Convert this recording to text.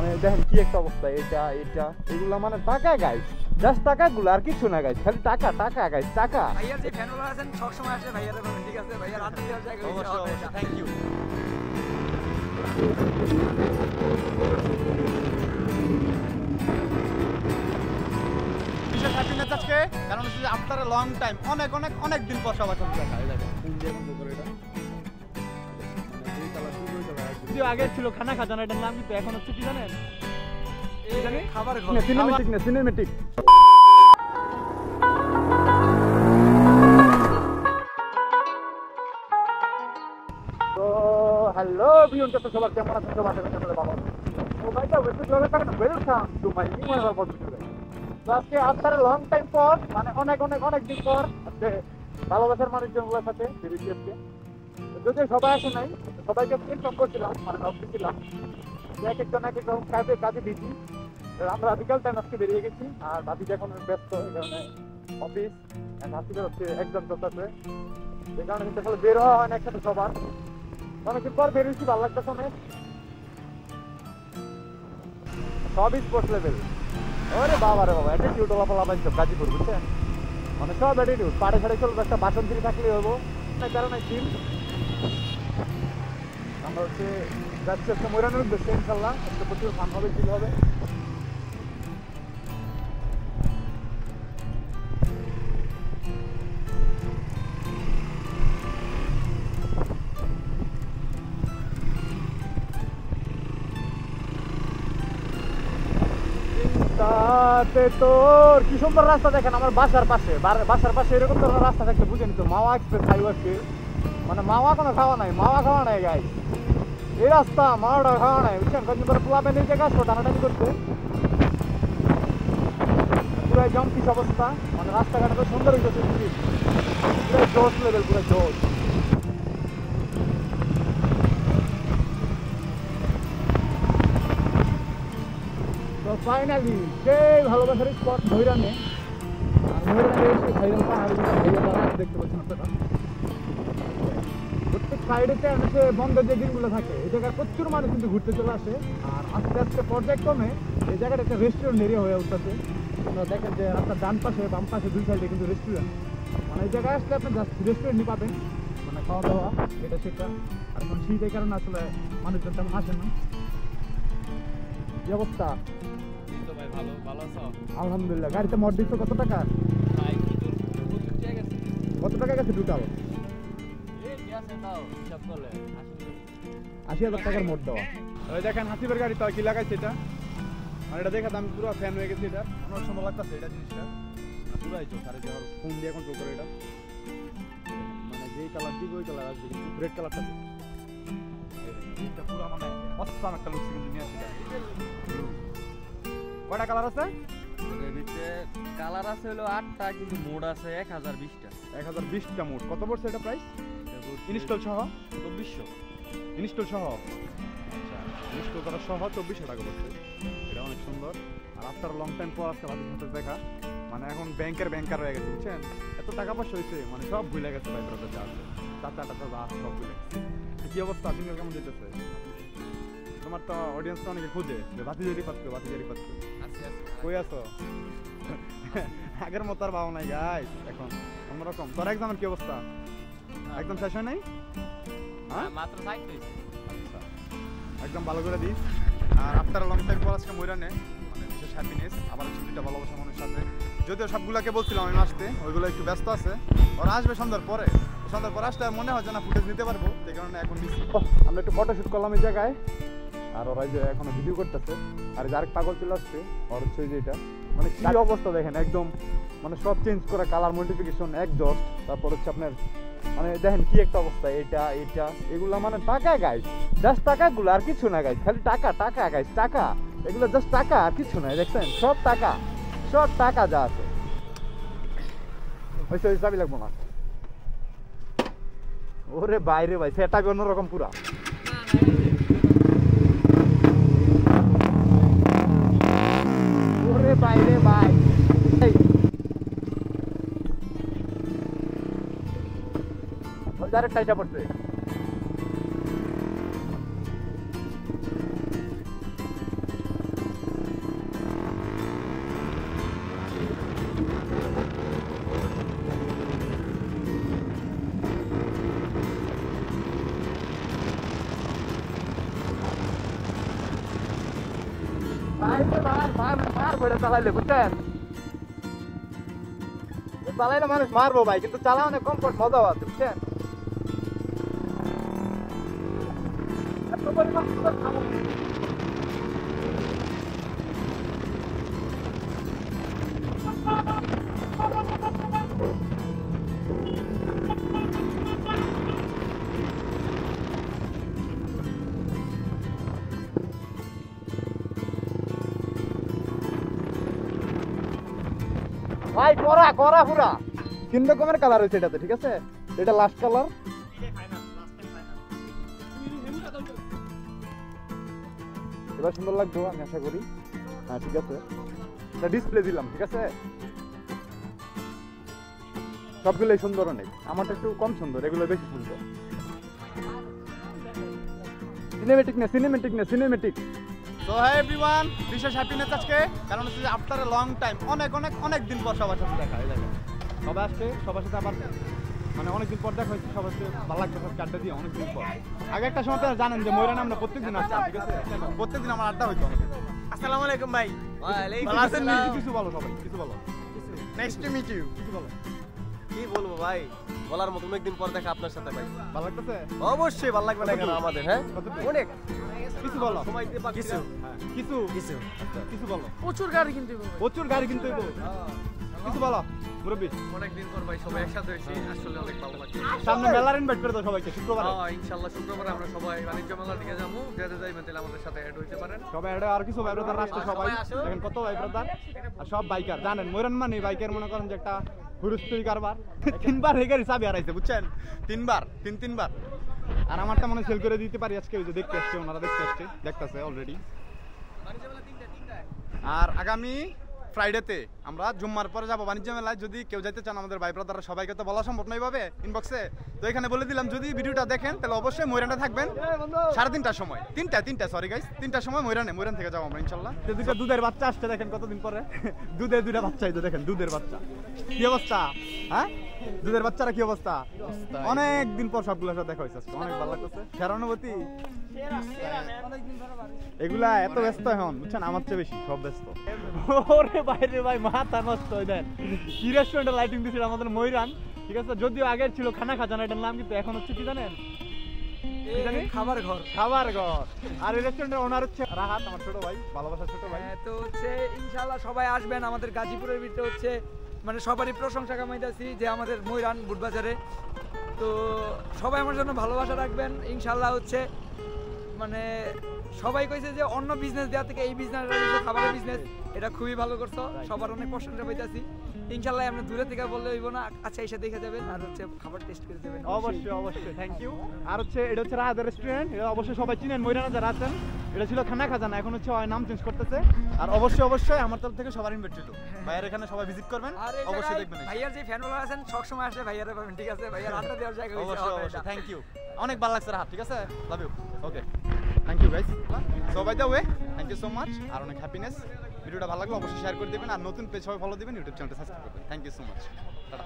মানে দেখেন কি একটা অবস্থা, এটা এটা এগুলা মানে টাকা গাইস, জাস্ট টাকাগুলো আর কিছু না গাইস, খালি টাকা টাকা গাইস, টাকা। ভাইয়ার যে ফ্যান ফলোয়ার আছেন সব সময় আসলে ভাইয়ারে পাবেন, ঠিক আছে? ভাইয়ার হাতে দেওয়ার জায়গা অবশ্যই, থ্যাংক ইউ। বিশেষ হ্যাপিনেস আজকে, কারণ হচ্ছে আফটার এ লং টাইম, অনেক অনেক অনেক দিন পর সবার সাথে দেখা হয়। যদিও আগে ছিল খানা খাজানা, এটার নাম কিন্তু এখন হচ্ছে কি জানেন? খাবার ঘর, সিনেমেটিক না, সিনেমেটিক। তো হ্যালো ভিউয়ার্স, তো সবার কেমন আছেন? সবার সাথে ভালো আছেন? তো ভাইটা welcome to my new ever podcast. তো আজকে আফটার লং টাইম পর, মানে অনেক অনেক অনেক দিন পর আজকে ভালোবাসার মানুষজনগুলোর সাথে বেরিয়েছি আজকে। যদিও সবাই আসে নাই, সবাইকে ইনফর্ম করছিলাম, মানে ভাবতেছিলাম এক একজন এক এক রকম কাজে বিজি। আমরা বিকাল টাইম আজকে বেরিয়ে গেছি, আর ভাবি এখন ব্যস্ত, এই কারণে অফিস হাসিদের হচ্ছে এক্সাম চলতেছে, এই কারণে কিন্তু আসলে বের হওয়া হয় না একসাথে সবার। অনেকদিন পর বেরিয়েছি, ভালো লাগতেছে অনেক। সবই স্পোর্টস লেভেল। ওরে বাবা রে বাবা, অ্যাটিটিউড ওলা পাইছো গাজীপুর, বুঝছেন? মানে সব অ্যাটিটিউড, পাড়ে ছাড়ে চলবে, একটা বাসন ফ্রি থাকলেই হবো, কারণে টিম আমরা হচ্ছে যাচ্ছি একটা ময়রানের উদ্দেশ্যে। ইনশাল্লাহ একটা প্রচুর ফান হবে, চিল হবে। তোর কি সুন্দর রাস্তা দেখেন আমার বাসার পাশে, বাসার পাশে এরকম ধরনের রাস্তা থাকলে বুঝেন তো, মাওয়া এক্সপ্রেস হাইওয়ে, মানে মাওয়া কোনো খাওয়া নাই, মাওয়া খাওয়া নাই গাই, এই রাস্তা মাওয়াটা খাওয়া নাই, বুঝছেন? কদিন পরে পোলা পেনের জায়গা টানাটানি করছে, পুরো জম্পিস অবস্থা, মানে রাস্তাঘাট তো সুন্দর হয়ে গেছে, পুরো জোশ লেভেল, পুরো জোশ। তো ফাইনালি সেই ভালোবাসার স্পট ময়রানে, আর ময়রানে এসে ভাইরাল পাহাড় দেখতে পাচ্ছেন আপনারা। প্রত্যেক সাইডেতে হচ্ছে বন্ধের যে দিনগুলো থাকে, এই জায়গায় প্রচুর মানুষ কিন্তু ঘুরতে চলে আসে, আর আস্তে আস্তে পর্যায়ক্রমে এই জায়গাটা একটা রেস্টুরেন্ট এরিয়া হয়ে উঠতেছে। আপনারা দেখেন যে রাস্তার ডান পাশে বাম পাশে দুই সাইডে কিন্তু রেস্টুরেন্ট, মানে এই জায়গায় আসলে আপনি জাস্ট রেস্টুরেন্টই পাবেন, মানে খাওয়া দাওয়া এটা সেটা। আর এখন শীতের কারণে আসলে মানুষজন তেমন আসে না। কি অবস্থা? ভাই ভালো ভালো আছো? আলহামদুলিল্লাহ। গাড়িতে মদ দিচ্ছ কত টাকা? ভাই কি তোর গেছে? কত টাকা গেছে টোটাল? এই গেছে দাও হিসাব করলে 80,000 টাকার মোট দেওয়া। ওই দেখেন হাসিবের গাড়ি তাও কি লাগাইছে এটা, আর এটা দেখে আমি পুরো ফ্যান হয়ে গেছি। এটা অনেক সুন্দর লাগতেছে এটা জিনিসটা, পুরাই চোখ। আর যাওয়ার ফোন দিয়ে কন্ট্রোল করে এটা, মানে যেই কালার দিবে ওই কালার আসবে, কিন্তু রেড কালারটা দিবে এটা পুরো মানে অসাম একটা লুকস কিন্তু নিয়ে আসছে। কয়টা কালার আছে? এর ভিতরে কালার আছে হলো 8টা, কিন্তু মোড আছে 1020টা। 1020টা মোট। কত পড়ছে এটা প্রাইস? ইনস্টল সহ 2400। ইনস্টল সহ, আচ্ছা ইনস্টল করা সহ 2400 টাকা পড়ছে। এটা অনেক সুন্দর। আর আফটার লং টাইম পর আজকে ভাবির সাথে দেখা, মানে এখন ব্যাংকার হয়ে গেছে, বুঝছেন? এত টাকা পয়সা হয়েছে, মানে সব ভুলে গেছে ভাই, ব্রাদার যা আছে চাচা টাচা যা আছে সব ভুলে গেছে। কি অবস্থা? সিঙ্গেল কেমন যেতেছে? তোমার তো অডিয়েন্স তো অনেকে খুঁজে যে বাতিজারি পাচ্ছ, কই আছো? আগের মতো আর ভাব নাই গাইস, এখন অন্যরকম। তোর এক্সামের কি অবস্থা? একদম শেষ হয় নাই? হ্যাঁ মাত্র 60 হইছে। আচ্ছা একদম ভালো করে দিস। আর আফটার লং টাইম পর আজকে ময়রানে, মানে বিশেষ হ্যাপিনেস, আবার ছুটিটা ভালোবাসা মনের সাথে। যদিও সবগুলাকে বলছিলাম আমি আসতে, ওইগুলো একটু ব্যস্ত আছে, ওরা আসবে সন্ধ্যার পরে আসলে মনে হয় যে না ফুটেজ নিতে পারবো, সেই কারণে এখন নিচ্ছি। আমরা একটু ফটোশুট করলাম এই জায়গায়, আর ওরা যে এখনো ভিডিও করতেছে। আর যে আরেক পাগল চলে আসছে, আর হচ্ছে যে এটা মানে কি অবস্থা দেখেন, একদম মানে সব চেঞ্জ করে, কালার মডিফিকেশন একজস্ট, তারপর হচ্ছে আপনার মানে দেখেন কি একটা অবস্থা, এটা এটা এগুলা মানে টাকা গাইস, জাস্ট টাকাগুলো আর কিছু না গাইস, খালি টাকা টাকা গাইস, টাকা এগুলো জাস্ট টাকা আর কিছু নাই, দেখছেন? সব টাকা যা আছে। ওই চাবি লাগবো না। ওরে বাইরে ভাই, সেটা অন্যরকম পুরা। ওরে বাইরে ভাই, ডাইরেক্ট টাইটা পড়ছে। মার করে চালাইলে বুঝছেন, চালাইলে মানুষ মারবো ভাই, কিন্তু চালা অনেক কমফোর্ট মজাও আছে বুঝছেন। ভাই করা করা পুরা 3 রকমের কালার হয়েছে এটাতে, ঠিক আছে? এটা লাস্ট কালার। এবার সুন্দর লাগবে আমি আশা করি। হ্যাঁ ঠিক আছে, এটা ডিসপ্লে দিলাম, ঠিক আছে? সবগুলোই সুন্দর অনেক, আমারটা একটু কম সুন্দর, এগুলো বেশি সুন্দর। সিনেমেটিক না সিনেমেটিক না সিনেমেটিক। তো হ্যাঁ এভরিওয়ান, বিশেষ হ্যাপিনেস আজকে, কারণ হচ্ছে আফটার এ লং টাইম, অনেক অনেক অনেক দিন পর সবার সাথে দেখা এই জায়গায়। সবাই আসছে, সবার সাথে আবার মানে অনেকদিন পর দেখা হয়েছে, সবার সাথে ভালো লাগছে, সব আড্ডা দিয়ে অনেকদিন পর। আগে একটা সময় তো জানেন যে ময়ূরান আমরা প্রত্যেকদিন আসছি, ঠিক আছে? প্রত্যেকদিন আমার আড্ডা হইতো। আসসালামু আলাইকুম ভাই। ভালো আছেন নি? কিছু বলো সবাই, কিছু বলো। Nice to meet you. কিছু বলো। কি বলবো ভাই, বলার মতো অনেকদিন পর দেখা আপনার সাথে ভাই। ভালো লাগতেছে? অবশ্যই ভালো লাগবে না কেন আমাদের, হ্যাঁ অনেক। কিছু বলো। সময় দিতে পারছি কিছু না। হ্যাঁ, কিছু কিছু আচ্ছা, কিছু বলো। প্রচুর গাড়ি কিনতে হবে। প্রচুর গাড়ি কিনতে হইব। কিছু বলো মুরব্বি। অনেকদিন পর ভাই সবাই একসাথে হয়েছি, আসলে অনেক ভালো লাগছে। সামনে মেলার ইনভাইট করে দাও সবাইকে শুক্রবার। ইনশাআল্লাহ শুক্রবার আমরা সবাই বাণিজ্য মেলার দিকে যাবো, যাতে যাইবেন তাহলে আমাদের সাথে অ্যাড হইতে পারেন। সবাই এটা আর কিছু ভাই ব্রাদার আসছে সবাই, দেখেন কত ভাই ব্রাদার আর সব বাইকার। জানেন ময়ূরান মানে বাইকের মনে করেন যে একটা হুরুস্তুরি কারবার। 3 বার এই গাড়ি চাবি হারাইছে বুঝছেন, 3 বার 3 বার। আর আমারটা মনে সেল করে দিতে পারি আজকে, ওই যে দেখতে আসছে, ওনারা দেখতে আসছে, দেখতেছে অলরেডি। আর আগামী ফ্রাইডেতে আমরা জুম্মার পরে যাবো বাণিজ্য মেলায়। যদি কেউ যেতে চান আমাদের ভাই ব্রাদাররা, সবাইকে তো বলা সম্ভব নয় ভাবে ইনবক্সে, তো এখানে বলে দিলাম যদি ভিডিওটা দেখেন তাহলে অবশ্যই ময়ূরানে থাকবেন 3:30টার সময়, 3টা সরি গাইস, 3টার সময় ময়ূরান থেকে যাবো আমরা ইনশাল্লাহ। দুইটা দুধের বাচ্চা আসছে দেখেন কতদিন পরে, দুধের 2টা বাচ্চা, এই তো দেখেন দুধের বাচ্চা। কি অবস্থা? হ্যাঁ দুধের বাচ্চারা কি অবস্থা? অনেক দিন পর সবগুলোর সাথে দেখা হয়েছে, অনেক ভালো লাগতেছে। সেরা অনুভূতি। এগুলা এত ব্যস্ত এখন বুঝছেন, আমার চেয়ে বেশি সব ব্যস্ত। ওরে বাইরে ভাই মাথা নষ্ট হয়ে দেন। কি রেস্টুরেন্টে লাইটিং দিয়েছিল আমাদের ময়ূরান, ঠিক আছে? যদিও আগের ছিল খানা খাজানা এটার নাম, কিন্তু এখন হচ্ছে কি জানেন, খাবার ঘর। খাবার ঘর। আর এই রেস্টুরেন্টের ওনার হচ্ছে রাহাত, আমার ছোট ভাই, ভালোবাসার ছোট ভাই। তো হচ্ছে ইনশাআল্লাহ সবাই আসবেন আমাদের গাজীপুরের ভিতরে, হচ্ছে মানে সবারই প্রশংসা কামাইতেছি যে আমাদের ময়ূরান বুটবাজারে। তো সবাই আমার জন্য ভালোবাসা রাখবেন ইনশাআল্লাহ। হচ্ছে মানে সবাই কইছে যে অন্য বিজনেস দেওয়া থেকে এই বিজনেস, খাবারের বিজনেস, এটা খুবই ভালো করছো, সবার অনেক প্রশংসা পাইতেছি। ইনশাআল্লাহ আমরা দূরে থেকে বললে হইব না, আচ্ছা এসে দেখে যাবেন আর হচ্ছে খাবার টেস্ট করে যাবেন। অবশ্যই অবশ্যই, থ্যাংক ইউ। আর হচ্ছে এটা হচ্ছে রাহাতের রেস্টুরেন্ট, এটা অবশ্যই সবাই চিনেন ময়ূরানা যারা আছেন। এটা ছিল খানা খাজানা, এখন হচ্ছে নাম চেঞ্জ করতেছে। আর অবশ্যই অবশ্যই আমার তরফ থেকে সবার ইনভাইট ছিল, ভাইয়ার এখানে সবাই ভিজিট করবেন, আর অবশ্যই দেখবেন। ভাইয়ার যে ফ্যান ফলোয়ার আছেন সব সময় আসলে ভাইয়ারা পাবেন, ঠিক আছে? ভাইয়ার আড্ডা দেওয়ার জায়গা হইছে। অবশ্যই অবশ্যই, থ্যাংক ইউ। অনেক ভালো লাগছে রাহাত, ঠিক আছে? Love you. Okay, thank you guys. So by the way, thank you so much. আর অনেক হ্যাপিনেস। ভিডিওটা ভালো লাগলে অবশ্যই শেয়ার করে দিবেন, আর নতুন পেজ সবাই ফলো দিবেন, ইউটিউব চ্যানেলটা সাবস্ক্রাইব করবেন। Thank you so much. Tata.